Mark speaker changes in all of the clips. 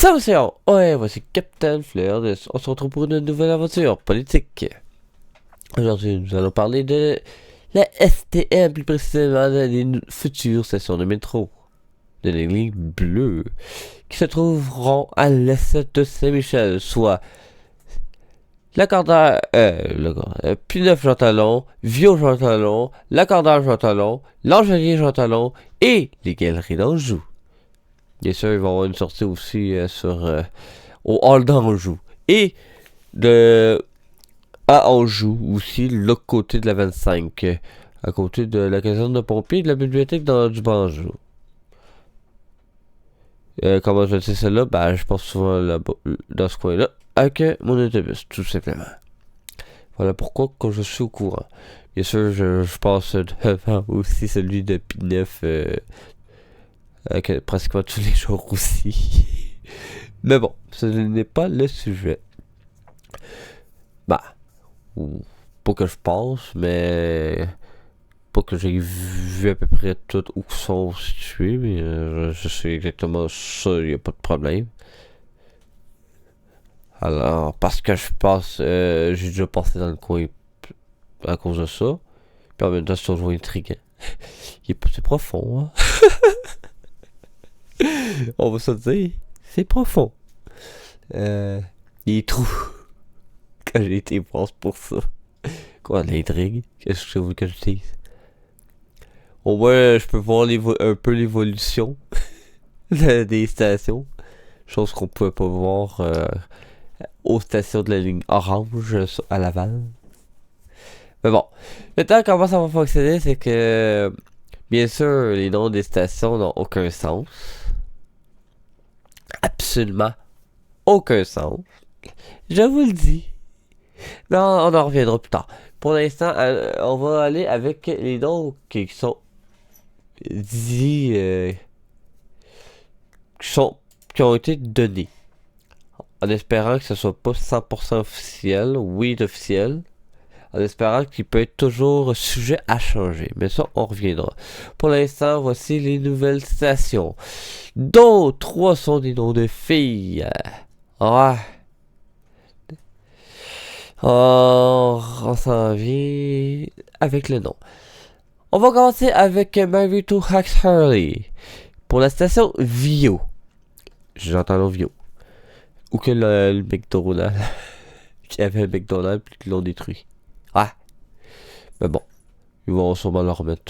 Speaker 1: Salutations! Ouais, voici Captain Fleur. On se retrouve pour une nouvelle aventure politique. Aujourd'hui, nous allons parler de la STM, plus précisément des futures stations de métro de la ligne bleue qui se trouveront à l'est de Saint-Michel, soit Lacordaire, Puneuf-Jean Talon, Vieux-Jean Talon, Lacordaire-Jean Talon, L'Angelier-Jean Talon et les Galeries d'Anjou. Bien sûr, ils vont avoir une sortie aussi au Hall d'Anjou. Et à Anjou aussi, l'autre côté de la 25, à côté de la caserne de pompiers et de la bibliothèque du Banjou. Comment je sais celle-là? Ben, je passe souvent là-bas, dans ce coin-là, avec mon autobus, tout simplement. Voilà pourquoi, quand je suis au courant. Bien sûr, je passe devant aussi celui de P9, pratiquement tous les jours aussi. Mais bon, ce n'est pas le sujet. Bah, pas que je pense, mais pas que j'ai vu à peu près tout où sont situés, mais je sais exactement ça, il n'y a pas de problème. Alors, parce que je passe, j'ai déjà passé dans le coin à cause de ça. Puis en même temps, c'est toujours intriguant. C'est profond, hein. On va se dire, c'est profond. Il est trou. Quand j'ai été voir pour ça. Quoi, l'intrigue? Qu'est-ce que vous voulez que je dise? Au moins, je peux voir un peu l'évolution des stations. Chose qu'on pouvait pas voir aux stations de la ligne orange à Laval. Mais bon, maintenant, comment ça va fonctionner, c'est que, bien sûr, les noms des stations n'ont aucun sens. Absolument aucun sens. Je vous le dis. Non, on en reviendra plus tard. Pour l'instant, on va aller avec les noms qui sont dits, qui ont été donnés. En espérant que ce soit pas 100% officiel, oui officiel. En espérant qu'il peut être toujours sujet à changer. Mais ça, on reviendra. Pour l'instant, voici les nouvelles stations. Dont 3 sont des noms de filles. Ouais. On s'en vient avec le nom. On va commencer avec Mary to Hax Hurley. Pour la station Vio. J'entends le Vio. Ou que le McDonald's. Qu'il y avait un McDonald's puis qu'ils l'ont détruit. Ouais. Mais bon. Ils vont sûrement le remettre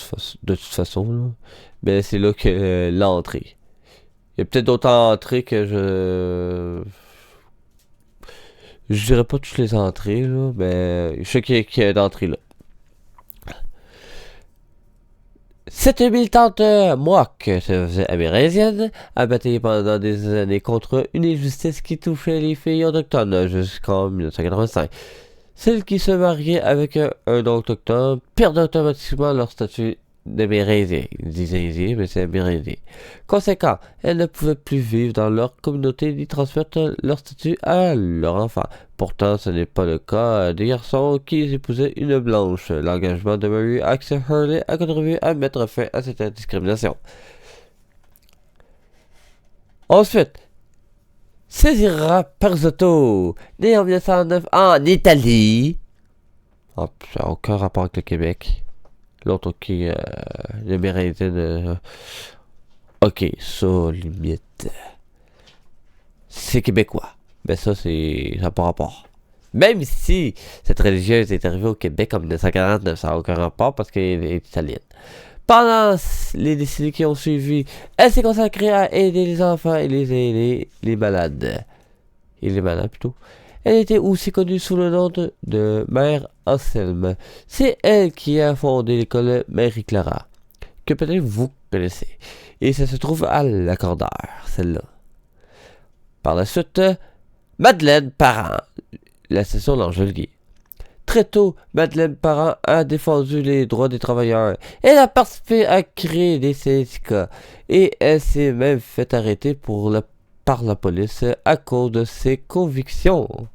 Speaker 1: de toute façon. Là. Mais c'est là que l'entrée. Il y a peut-être d'autres entrées que je dirais pas toutes les entrées, là, mais je sais qu'il y a d'entrées là. Cette militante moque se faisait amérindienne, a bataillé pendant des années contre une injustice qui touchait les filles autochtones jusqu'en 1985. Celles qui se mariaient avec un autochtone perdent automatiquement leur statut d'amérindien. Ils disent indien, mais c'est amérindien. Conséquent, elles ne pouvaient plus vivre dans leur communauté ni transmettre leur statut à leur enfant. Pourtant, ce n'est pas le cas des garçons qui épousaient une blanche. L'engagement de Mary Axel Hurley a contribué à mettre fin à cette discrimination. Ensuite, Cesira Perzotto, né en 1909 en Italie. Oh, ça n'a aucun rapport avec le Québec. L'autre, ok, l'amérindien, ok, ça, limite. C'est québécois. Mais ça, ça n'a pas rapport. Même si cette religieuse est arrivée au Québec en 1949, ça n'a aucun rapport parce qu'elle est italienne. Pendant les décennies qui ont suivi, elle s'est consacrée à aider les enfants et les malades. Et les malades plutôt. Elle était aussi connue sous le nom de Mère Anselme. C'est elle qui a fondé l'école Marie-Clara, que peut-être vous connaissez. Et ça se trouve à Lacordaire, celle-là. Par la suite, Madeleine Parent, la station L'Angelier. Très tôt, Madeleine Parent a défendu les droits des travailleurs. Elle a participé à créer des syndicats. Et elle s'est même fait arrêter par la police à cause de ses convictions.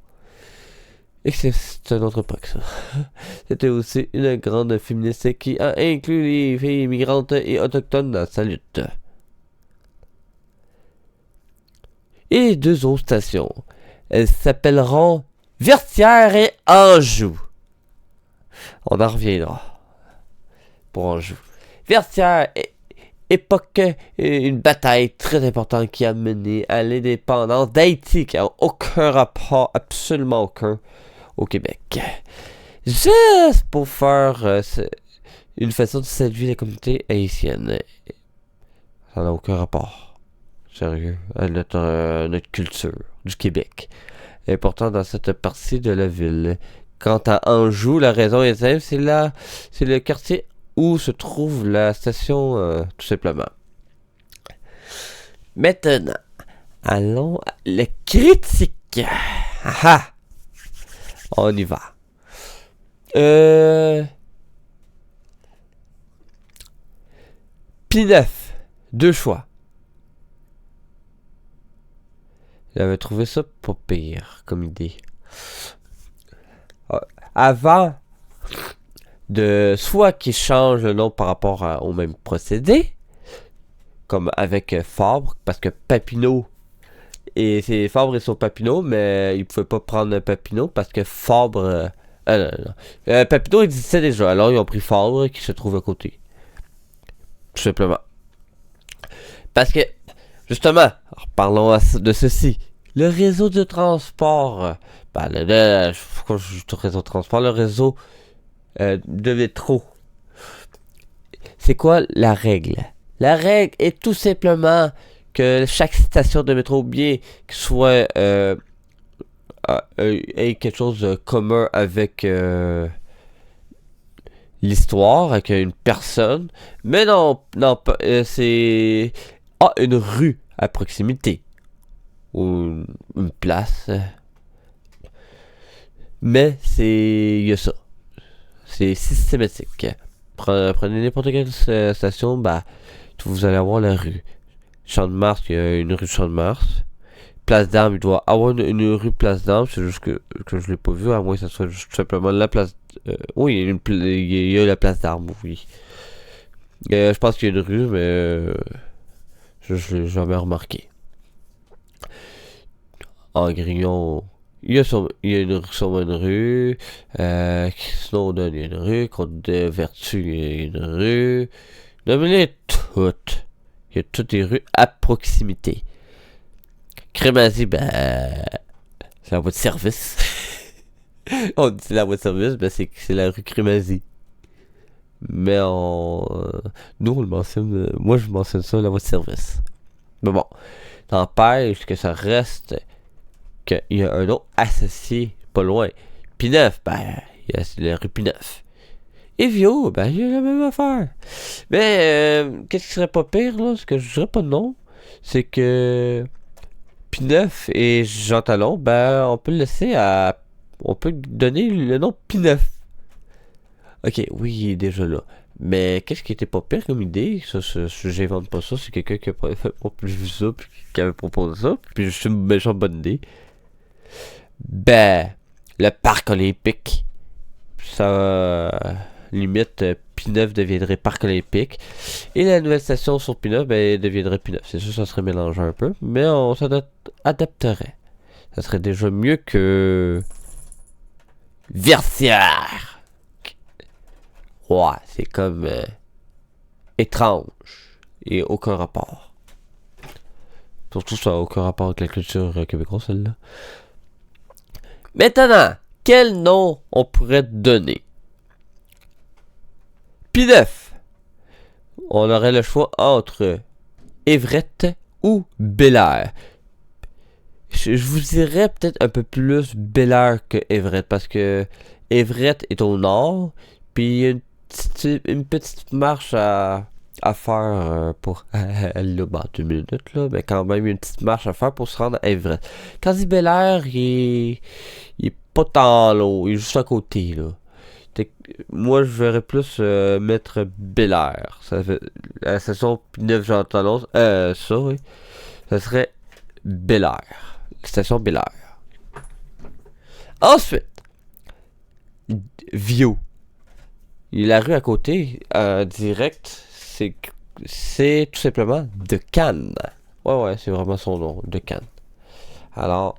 Speaker 1: Et c'est un autre époque, ça. C'était aussi une grande féministe qui a inclus les filles immigrantes et autochtones dans sa lutte. Et les 2 autres stations, elles s'appelleront Vertières et Anjou. On en reviendra pour Anjou. Vertières, époque, une bataille très importante qui a mené à l'indépendance d'Haïti, qui n'a aucun rapport, absolument aucun, au Québec. Juste pour faire une façon de séduire la communauté haïtienne. Ça n'a aucun rapport. Sérieux, à notre culture du Québec. Important dans cette partie de la ville. Quant à Anjou, la raison est simple, c'est le quartier où se trouve la station, tout simplement. Maintenant, allons à la critique. Ah, on y va. P9, 2 choix. J'avais trouvé ça pas pire comme idée. Avant de soit qu'ils changent le nom par rapport au même procédé, comme avec Fabre, parce que Papineau, et c'est Fabre et son Papineau, mais ils pouvaient pas prendre Papineau parce que Fabre... Papineau existait déjà, alors ils ont pris Fabre qui se trouve à côté. Tout simplement. Parce que, justement, parlons de ceci. Le réseau de transport, pourquoi je dis réseau de transport, le réseau de métro. C'est quoi la règle? La règle est tout simplement que chaque station de métro, bien que soit ait quelque chose de commun avec l'histoire, avec une personne, mais non, c'est une rue à proximité ou une place. Mais il y a ça. C'est systématique. Prenez n'importe quelle station, vous allez avoir la rue. Champ de Mars, il y a une rue Champ de Mars. Place d'Armes, il doit avoir une rue Place d'Armes, c'est juste que je l'ai pas vu, à moins que ce soit juste simplement la place. Oui, il y a la Place d'Armes, oui. Je pense qu'il y a une rue, mais je l'ai jamais remarqué. En Grignon, il y a une rue sur une rue. Snowden, il y a une rue. Côte de Vertu, il y a une rue. Nommez-les toutes. Il y a toutes les rues à proximité. Crémazie, c'est la voie de service. On dit la voie de service, c'est la rue Crémazie. Mais nous, on le mentionne. Moi, je mentionne ça, la voie de service. Mais bon, n'empêche que ça reste qu'il y a un nom associé pas loin. P9, il y a la rue P9. Evio, il y a la même affaire. Mais qu'est-ce qui serait pas pire, là? Ce que je dirais pas de nom, c'est que P9 et Jean Talon, on peut le laisser à... On peut donner le nom P9. Ok, oui, il est déjà là. Mais qu'est-ce qui était pas pire comme idée? Ça, j'invente pas ça, c'est quelqu'un qui a plus vu ça, puis qui avait proposé ça, puis c'est une méchante bonne idée. Le parc olympique. Ça... limite, P9 deviendrait parc olympique. Et la nouvelle station sur P9, deviendrait P9. C'est sûr, ça serait mélangé un peu, mais on s'adapterait. Ça serait déjà mieux que... Vertières. Ouais, c'est comme... étrange. Et aucun rapport. Surtout ça n'a aucun rapport avec la culture québécoise, celle-là. Maintenant, quel nom on pourrait donner? P9. On aurait le choix entre Everett ou Bel-Air. Je vous dirais peut-être un peu plus Bel-Air que Everett, parce que Everett est au nord, puis il y a une petite marche à faire pour aller là, 2 minutes, là, mais quand même une petite marche à faire pour se rendre à Everett. Quand je dis Bel-Air, il est pas tant loin, il est juste à côté, là. Moi, je verrais plus mettre Bel-Air. La station P9 Jean Talon, ça, oui. Ça serait Bel-Air. Station Bel-Air. Ensuite, Viau. La rue à côté, direct, c'est tout simplement de Cannes. Ouais, c'est vraiment son nom, de Cannes. Alors,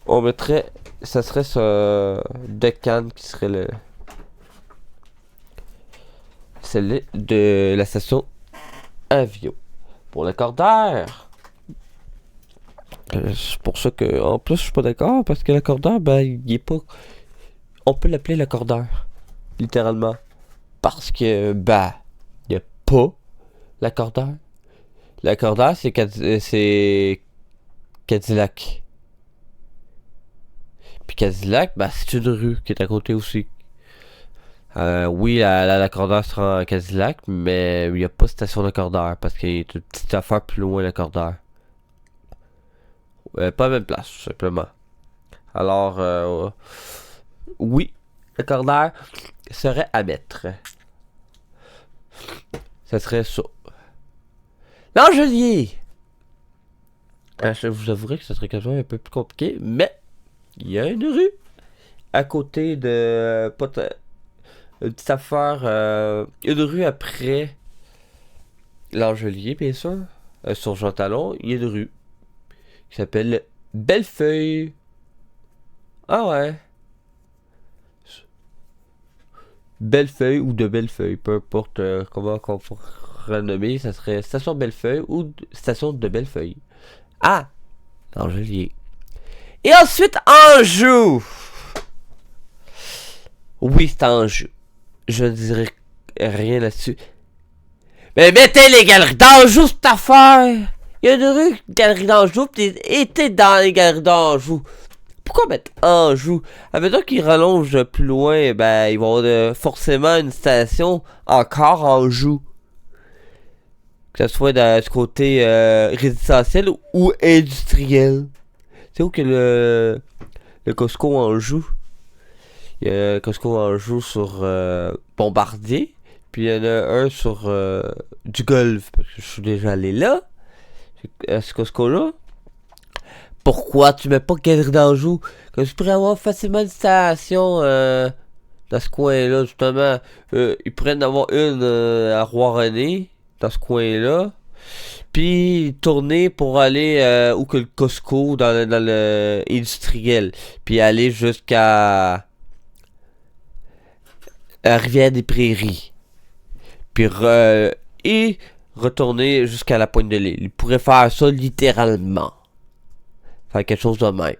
Speaker 1: on mettrait... Ça serait ce Deccan qui serait le... Celle de la station Avio. Pour le cordaire. C'est pour ça que... En plus, je suis pas d'accord, parce que le cordaire, ben, il est pas... On peut l'appeler le cordaire. Littéralement. Parce que, bah, il n'y a pas l'accordaire. L'accordaire, c'est Cadillac. Puis Cadillac, bah, c'est une rue qui est à côté aussi. Oui, l'accordaire sera en Cadillac, mais il n'y a pas de station d'accordaire parce qu'il y a une petite affaire plus loin l'accordaire. Pas à la même place, tout simplement. Alors, oui, l'accordaire serait à mettre. Ça serait ça. L'Angelier! Je vous avouerai que ce serait quelque chose un peu plus compliqué, mais il y a une rue à côté de... Une petite affaire... une rue après L'Angelier, bien sûr. Sur Jean Talon, il y a une rue qui s'appelle Bellefeuille. Ah ouais. Bellefeuille ou de Bellefeuille, peu importe comment on pourrait le nommer, ça serait station Bellefeuille ou station de Bellefeuille. Ah! L'Angelier. Et ensuite, Anjou! Oui, c'est Anjou. Je ne dirai rien là-dessus. Mais mettez les galeries d'Anjou, cette affaire! Il y a une rue, galerie d'Anjou, pis t'es dans les galeries d'Anjou. Pourquoi mettre Anjou? Admettons qu'ils rallongent plus loin, ben, ils vont avoir forcément une station encore Anjou. Que ce soit dans ce côté résidentiel ou industriel. C'est où que le Costco Anjou? Il y a un Costco Anjou sur Bombardier. Puis il y en a un sur du Golfe. Parce que je suis déjà allé là. À ce Costco-là. Pourquoi tu mets pas Galerie d'Anjou? Que tu pourrais avoir facilement une station dans ce coin-là, justement. Ils pourraient en avoir une à Roi-René, dans ce coin-là. Puis tourner pour aller où que le Costco, dans le industriel. Puis aller jusqu'à la Rivière-des-Prairies. Puis et retourner jusqu'à la Pointe de l'Île. Ils pourraient faire ça littéralement. Faire quelque chose de même.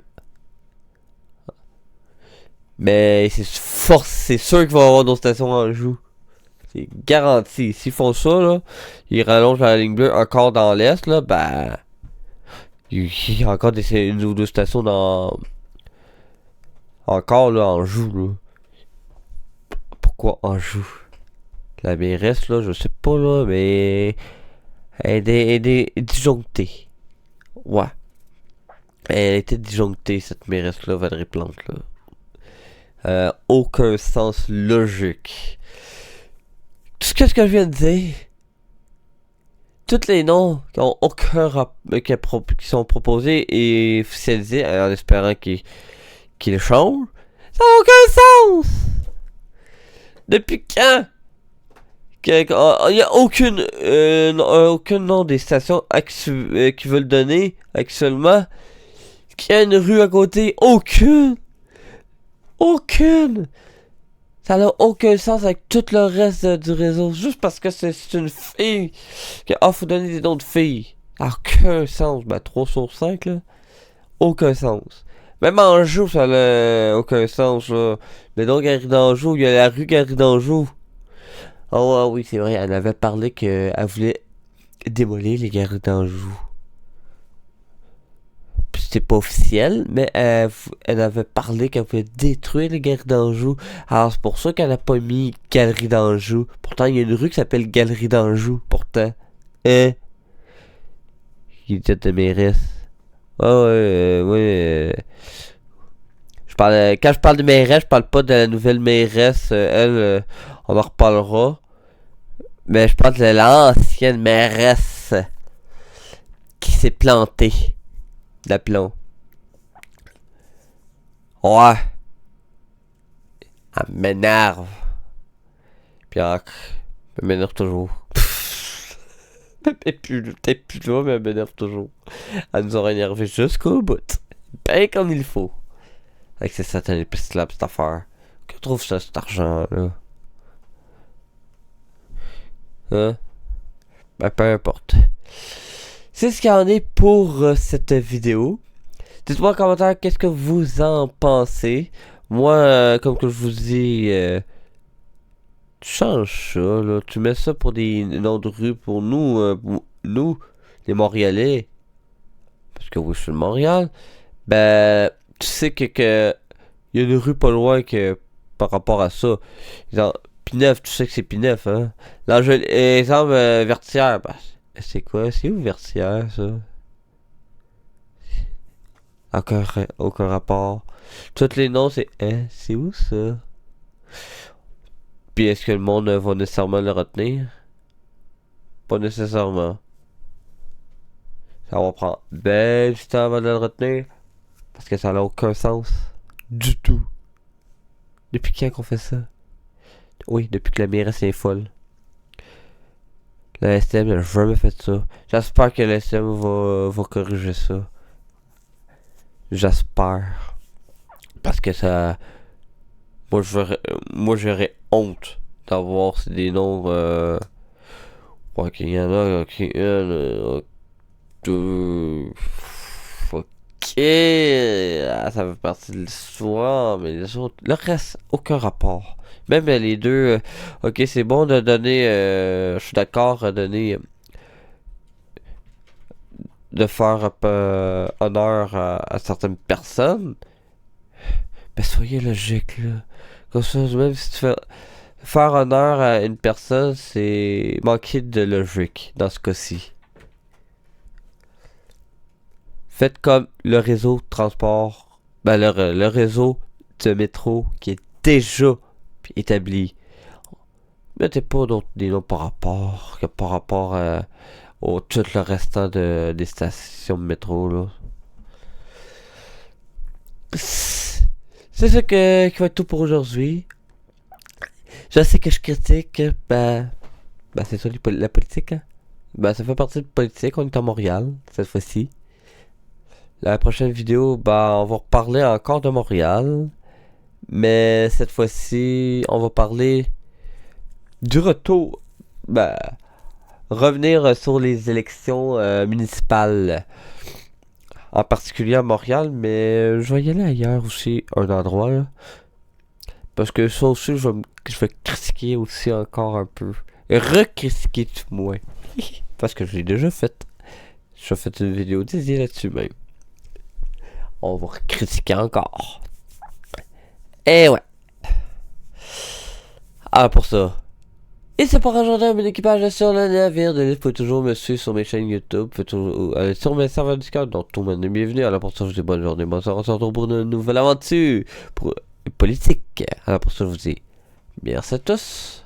Speaker 1: Mais c'est sûr qu'il va y avoir d'autres stations en joue. C'est garanti. S'ils font ça, là, ils rallongent la ligne bleue encore dans l'est, là, ben... Il y a encore une ou deux stations dans... Encore, là, en joue, là. Pourquoi en joue? La mairesse, là, je sais pas, là, mais... Elle est disjonctée. Ouais. Elle était disjonctée, cette mairesse-là, Valérie Plante, là. Aucun sens logique. Tout ce que je viens de dire, tous les noms qui ont aucun qui sont proposés et officialisés en espérant qu'ils le changent, ça n'a aucun sens! Depuis quand? Il n'y a aucun nom des stations qui veulent donner actuellement. Qu'il y a une rue à côté. Aucune! Ça n'a aucun sens avec tout le reste du réseau. Juste parce que c'est une fille. Faut donner des noms de filles. Ça n'a aucun sens. Ben, 3 sur 5, là. Aucun sens. Même Anjou, ça n'a aucun sens, là. Mais donc, Galerie d'Anjou, il y a la rue Galerie d'Anjou. Oh, oui, c'est vrai. Elle avait parlé qu'elle voulait démolir les Galeries d'Anjou. C'était pas officiel, mais elle avait parlé qu'elle voulait détruire les Galeries d'Anjou. Alors c'est pour ça qu'elle a pas mis Galerie d'Anjou. Pourtant, il y a une rue qui s'appelle Galerie d'Anjou. Pourtant. Il était de mairesse. Quand je parle de mairesse, je parle pas de la nouvelle mairesse. Elle, on en reparlera. Mais je parle de l'ancienne mairesse qui s'est plantée. D'aplomb. Ouais. Elle m'énerve. Puis elle m'énerve toujours. Et puis, peut-être plus toi, mais elle m'énerve toujours. Elle nous aura énervé jusqu'au bout. Ben comme il faut. Avec ces satanées pistes là, cette affaire. Que trouve ça, cet argent, là? Hein? Ben, peu importe. C'est ce qu'il y en est pour cette vidéo. Dites-moi en commentaire qu'est-ce que vous en pensez. Moi, comme que je vous dis, tu changes ça, là. Tu mets ça pour des noms de rue pour nous, nous, les Montréalais. Parce que oui, je suis de Montréal. Ben, tu sais que y a une rue pas loin que par rapport à ça. Exemple, P9, tu sais que c'est P9, hein? Là, exemple, Vertière, bah, c'est quoi? C'est où Vertière, ça? Aucun rapport. Tous les noms, c'est, hein? C'est où ça? Puis est-ce que le monde va nécessairement le retenir? Pas nécessairement. Ça va prendre ben du temps avant de le retenir. Parce que ça n'a aucun sens. Du tout. Depuis quand qu'on fait ça? Oui, depuis que la mairesse est folle. La SM n'a jamais fait ça. J'espère que la SM va corriger ça. J'espère. Parce que ça... Moi, j'aurais honte d'avoir des noms... Ok, il y en a... Ok, deux... Ok... Ça fait partie de l'histoire, mais les autres... Le reste, aucun rapport. Même les deux... ok, c'est bon de donner... je suis d'accord à donner... de faire honneur à certaines personnes. Ben soyez logique là. Comme ça, même si tu fais faire honneur à une personne, c'est manquer de logique dans ce cas-ci. Faites comme le réseau de transport, ben le réseau de métro qui est déjà établi. Mettez pas des noms par rapport que par rapport au tout le restant des stations de métro là. C'est ça qui va être tout pour aujourd'hui. Je sais que je critique, ben c'est ça la politique. Hein? Ben ça fait partie de la politique, on est à Montréal cette fois-ci. La prochaine vidéo, ben on va reparler encore de Montréal. Mais cette fois-ci, on va parler du retour. Ben, revenir sur les élections municipales. En particulier à Montréal, mais je vais y aller ailleurs aussi, un endroit là. Parce que ça aussi, je vais critiquer aussi encore un peu. Et recritiquer tout moins. Parce que je l'ai déjà fait. J'ai fait une vidéo dédiée là-dessus même. On va critiquer encore. Et ouais. Ah, pour ça. Et c'est pour rejoindre mon équipage sur le navire de l'île. Vous pouvez toujours me suivre sur mes chaînes YouTube. Vous pouvez toujours aller sur mes serveurs Discord. Donc tout le monde est bienvenu. Alors pour ça, je vous dis bonne journée. Bonsoir. On se retrouve pour une nouvelle aventure. Pour politique. Alors pour ça, je vous dis merci à tous.